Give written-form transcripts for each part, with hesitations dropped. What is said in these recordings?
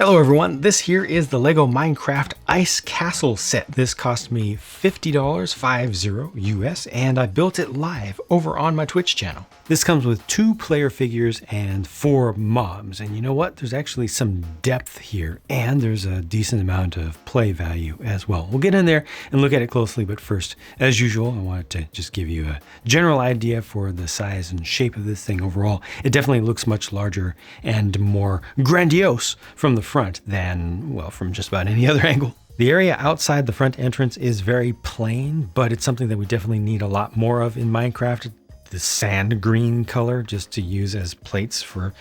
Hello everyone, this here is the LEGO Minecraft Ice Castle set. This cost me $50, 50 US, and I built it live over on my Twitch channel. This comes with 2 player figures and 4 mobs, and you know what? There's actually some depth here, and there's a decent amount of play value as well. We'll get in there and look at it closely, but first, as usual, I wanted to just give you a general idea for the size and shape of this thing overall. It definitely looks much larger and more grandiose from the front than, well, from just about any other angle. The area outside the front entrance is very plain, but it's something that we definitely need a lot more of in Minecraft. The sand green color just to use as plates for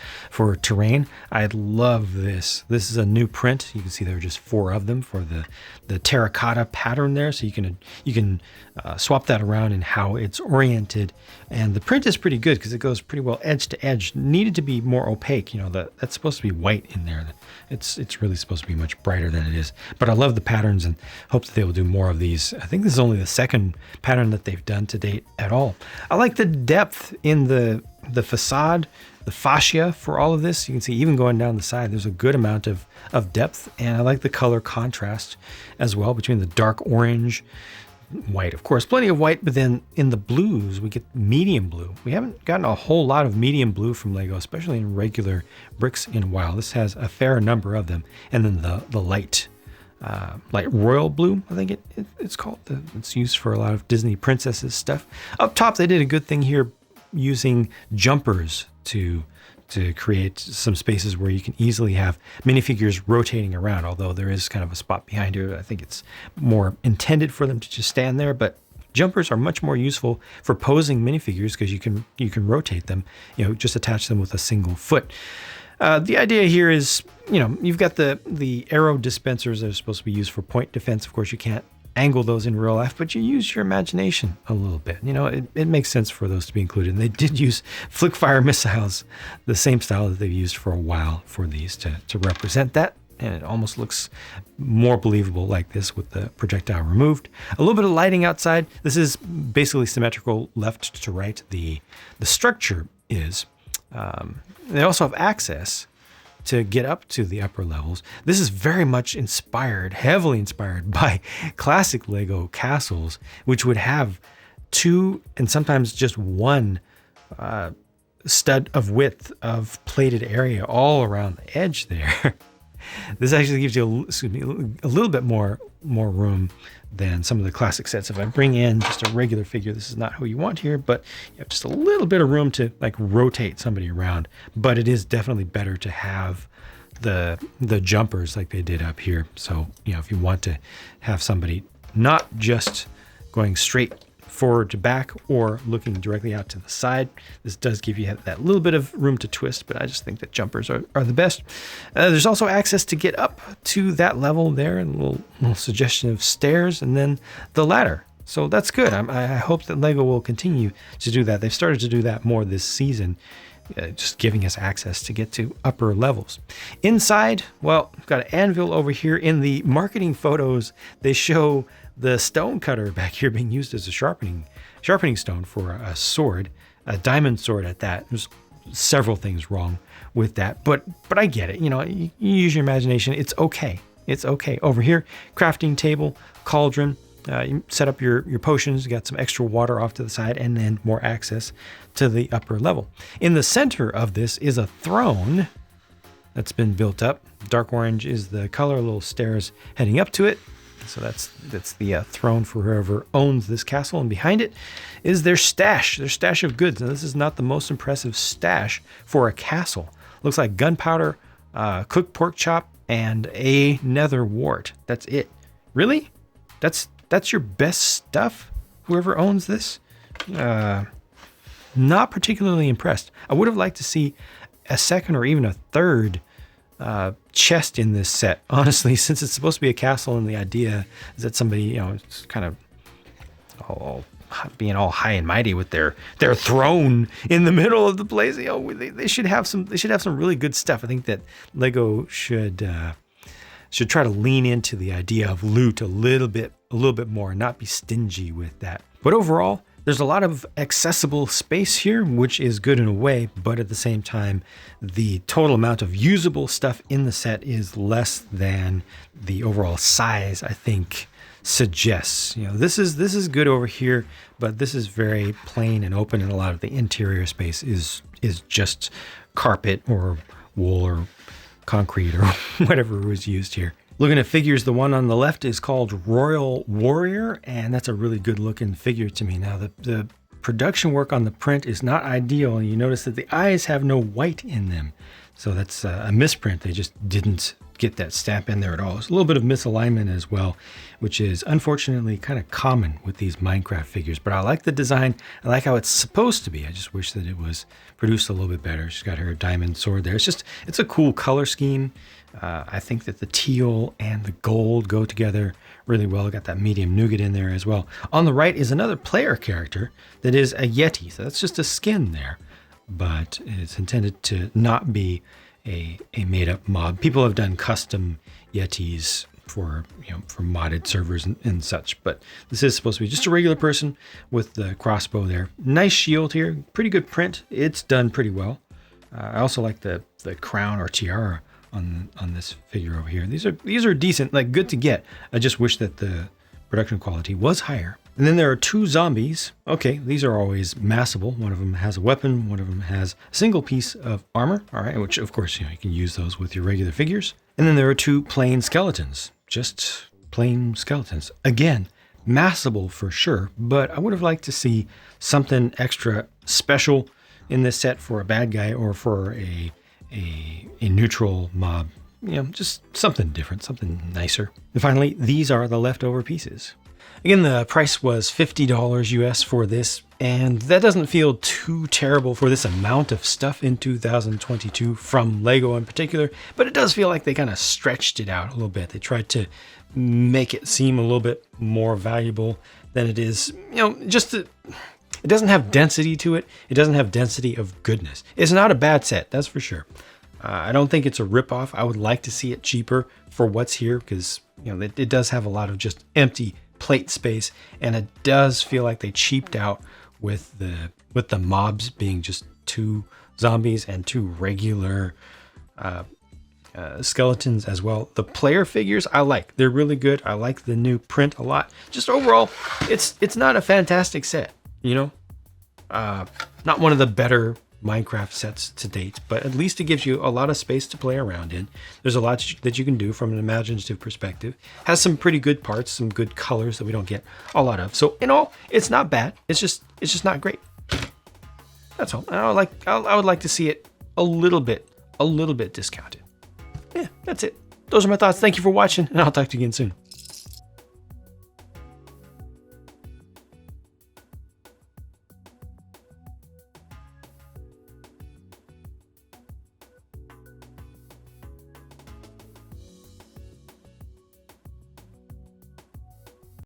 terrain. I love this. This is a new print. You can see there are just 4 of them for the terracotta pattern there. So you can swap that around in how it's oriented. And the print is pretty good because it goes pretty well edge to edge. Needed to be more opaque. You know, that's supposed to be white in there. It's really supposed to be much brighter than it is. But I love the patterns and hope that they will do more of these. I think this is only the 2nd pattern that they've done to date at all. I like the depth in the facade, the fascia for all of this. You can see even going down the side, there's a good amount of depth, and I like the color contrast as well between the dark orange, white, of course, plenty of white, but then in the blues, we get medium blue. We haven't gotten a whole lot of medium blue from LEGO, especially in regular bricks in a while. This has a fair number of them, and then the light royal blue, I think it's called. It's used for a lot of Disney princesses stuff. Up top, they did a good thing here using jumpers to create some spaces where you can easily have minifigures rotating around, although there is kind of a spot behind here. I think it's more intended for them to just stand there, but jumpers are much more useful for posing minifigures because you can rotate them, just attach them with a single foot. The idea here is, you've got the arrow dispensers that are supposed to be used for point defense. Of course, you can't angle those in real life, but you use your imagination a little bit. It makes sense for those to be included. And they did use flick fire missiles, the same style that they've used for a while for these to represent that. And it almost looks more believable like this with the projectile removed. A little bit of lighting outside. This is basically symmetrical left to right. The structure is. They also have access to get up to the upper levels. This is very much heavily inspired by classic LEGO castles, which would have 2 and sometimes just 1 stud of width of plated area all around the edge there. This actually gives you a little bit more room than some of the classic sets. If I bring in just a regular figure, this is not who you want here, but you have just a little bit of room to rotate somebody around. But it is definitely better to have the jumpers like they did up here. So, if you want to have somebody not just going straight forward to back or looking directly out to the side, this does give you that little bit of room to twist, but I just think that jumpers are the best. There's also access to get up to that level there, and a little suggestion of stairs and then the ladder. So that's good. I hope that LEGO will continue to do that. They've started to do that more this season, just giving us access to get to upper levels. Inside, well, we've got an anvil over here. In the marketing photos, they show the stone cutter back here being used as a sharpening stone for a sword, a diamond sword at that. There's several things wrong with that, but I get it. You use your imagination. It's okay. It's okay. Over here, crafting table, cauldron. You set up your potions, you got some extra water off to the side, and then more access to the upper level. In the center of this is a throne that's been built up. Dark orange is the color, little stairs heading up to it. So that's the throne for whoever owns this castle, and behind it is their stash of goods. Now, this is not the most impressive stash for a castle. Looks like gunpowder, cooked pork chop, and a nether wart. That's it. Really? That's your best stuff? Whoever owns this? Not particularly impressed. I would have liked to see a 2nd or even a 3rd chest in this set, honestly, since it's supposed to be a castle, and the idea is that somebody, it's kind of being all high and mighty with their throne in the middle of the place. They should have some really good stuff. I think that LEGO should try to lean into the idea of loot a little bit more and not be stingy with that. But overall, There's a lot of accessible space here, which is good in a way, but at the same time, the total amount of usable stuff in the set is less than the overall size, I think, suggests. You know, this is good over here, but this is very plain and open, and a lot of the interior space is just carpet or wool or concrete or whatever was used here. Looking at figures, the one on the left is called Royal Warrior, and that's a really good looking figure to me. Now, the production work on the print is not ideal, and you notice that the eyes have no white in them. So that's a misprint. They just didn't get that stamp in there at all. There's a little bit of misalignment as well, which is unfortunately kind of common with these Minecraft figures. But I like the design. I like how it's supposed to be. I just wish that it was produced a little bit better. She's got her diamond sword there. It's a cool color scheme. I think that the teal and the gold go together really well. I got that medium nougat in there as well. On the right is another player character that is a Yeti. So that's just a skin there, but it's intended to not be a made-up mob. People have done custom Yetis for modded servers and such, but this is supposed to be just a regular person with the crossbow there. Nice shield here, pretty good print. It's done pretty well. I also like the crown or tiara on this figure over here. These are decent, like good to get. I just wish that the production quality was higher. And then there are two zombies. Okay, these are always massable. One of them has a weapon, one of them has a single piece of armor. All right, which of course, you can use those with your regular figures. And then there are two plain skeletons, just plain skeletons. Again, massable for sure, but I would have liked to see something extra special in this set for a bad guy or for a neutral mob. Just something different, something nicer. And finally, these are the leftover pieces. Again, the price was $50 US for this, and that doesn't feel too terrible for this amount of stuff in 2022 from LEGO in particular, but it does feel like they kind of stretched it out a little bit. They tried to make it seem a little bit more valuable than it is. It doesn't have density to it. It doesn't have density of goodness. It's not a bad set, that's for sure. I don't think it's a ripoff. I would like to see it cheaper for what's here because it does have a lot of just empty plate space, and it does feel like they cheaped out with the mobs being just two zombies and two regular skeletons as well. The player figures I like. They're really good. I like the new print a lot. Just overall, it's not a fantastic set, not one of the better Minecraft sets to date, but at least it gives you a lot of space to play around in. There's a lot that you can do from an imaginative perspective. Has some pretty good parts, some good colors that we don't get a lot of. So in all, it's not bad. It's just not great. That's all. I would like to see it a little bit discounted. Yeah, that's it. Those are my thoughts. Thank you for watching, and I'll talk to you again soon.